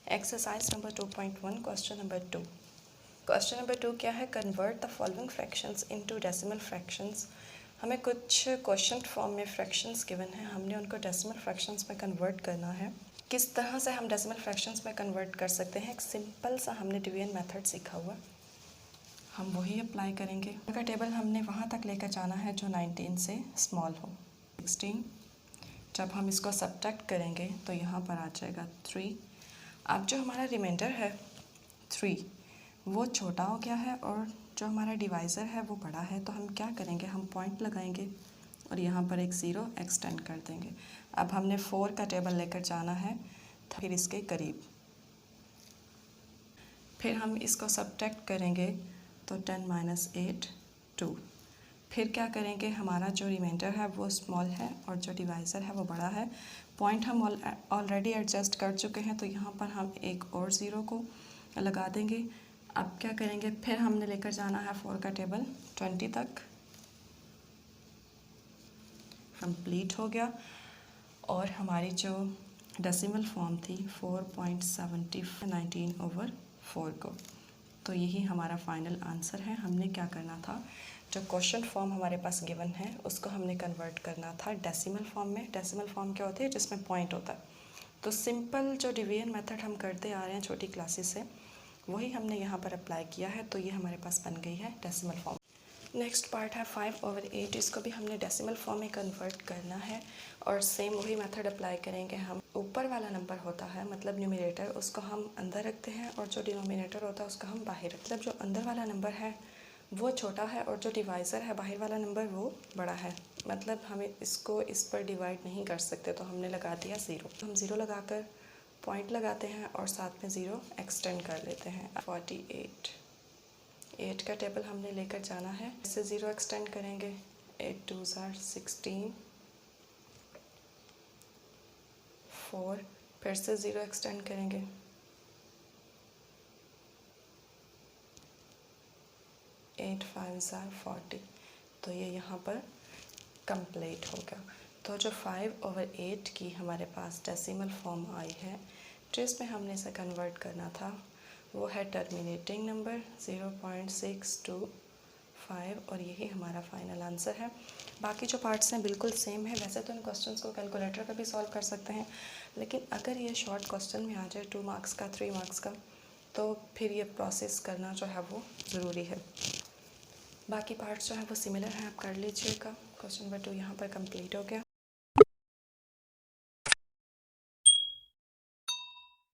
Exercise number 2.1 question number 2। Question number 2 क्या है? Convert the following fractions into decimal fractions. हमें कुछ question form में फ्रैक्शंस गिवन है, हमने उनको डेसिमल फ्रैक्शंस में कन्वर्ट करना है। किस तरह से हम डेसिमल फ्रैक्शंस में कन्वर्ट कर सकते हैं? एक सिंपल सा हमने डिवीजन मेथड सीखा हुआ, हम वही अप्लाई करेंगे। का टेबल हमने वहाँ तक लेकर जाना है जो 19 से स्मॉल हो। 16 जब हम इसको सब्ट्रैक्ट करेंगे तो यहाँ पर आ जाएगा 3। अब जो हमारा रिमाइंडर है 3 वो छोटा हो गया है और जो हमारा डिवाइज़र है वो बड़ा है, तो हम क्या करेंगे, हम पॉइंट लगाएंगे और यहाँ पर एक 0 एक्सटेंड कर देंगे। अब हमने 4 का टेबल लेकर जाना है फिर इसके करीब, फिर हम इसको सब्ट्रैक्ट करेंगे तो 10 - 8 2। फिर क्या करेंगे, हमारा जो रिमाइंडर है वो स्मॉल है और जो डिवाइज़र है वो बड़ा है। पॉइंट हम ऑलरेडी एडजस्ट कर चुके हैं, तो यहाँ पर हम एक और 0 को लगा देंगे। अब क्या करेंगे, फिर हमने लेकर जाना है 4 का टेबल 20 तक। कंप्लीट हो गया और हमारी जो डेसिमल फॉर्म थी 4.70 19/4 को, तो यही हमारा फाइनल आंसर है। हमने क्या करना था, जो क्वेश्चन फॉर्म हमारे पास गिवन है उसको हमने कन्वर्ट करना था डेसिमल फॉर्म में। डेसिमल फॉर्म क्या होती है? जिसमें पॉइंट होता है। तो सिंपल जो डिवीजन मेथड हम करते आ रहे हैं छोटी क्लासेस से, वही हमने यहाँ पर अप्लाई किया है, तो ये हमारे पास बन गई है डेसिमल फॉर्म। नेक्स्ट पार्ट है 5/8। इसको भी हमने डेसिमल फॉर्म में कन्वर्ट करना है और सेम वही मेथड अप्लाई करेंगे हम। ऊपर वाला नंबर होता है मतलब न्यूमरेटर, उसको हम अंदर रखते हैं और जो डिनोमिनेटर होता है उसको हम बाहर रखते हैं। मतलब जो अंदर वाला नंबर है वो छोटा है और जो डिवाइज़र है बाहर वाला नंबर वो बड़ा है। मतलब हमें इसको इस पर डिवाइड नहीं कर सकते, तो हमने लगा दिया 0। हम 0 लगाकर पॉइंट लगाते हैं और साथ में 0 एक्सटेंड कर लेते हैं। 48 8 का टेबल हमने लेकर जाना है, इससे 0 एक्सटेंड करेंगे। 8 2 16 4, फिर से 0 एक्सटेंड करेंगे। 8 5 40। तो ये यहाँ पर कंप्लीट हो गया। तो जो 5/8 की हमारे पास डेसिमल फॉर्म आई है, जिसमें हमने इसे कन्वर्ट करना था, वो है टर्मिनेटिंग नंबर 0.625 और यही हमारा फाइनल आंसर है। बाकी जो पार्ट्स हैं बिल्कुल सेम है। वैसे तो इन क्वेश्चंस को कैलकुलेटर पर भी सॉल्व कर सकते हैं, लेकिन अगर ये शॉर्ट क्वेश्चन में आ जाए 2 मार्क्स का 3 मार्क्स का, तो फिर ये प्रोसेस करना जो है वो ज़रूरी है। बाकी पार्ट्स जो है वो सिमिलर हैं, आप कर लीजिएगा। क्वेश्चन नंबर 2 यहाँ पर कंप्लीट हो गया।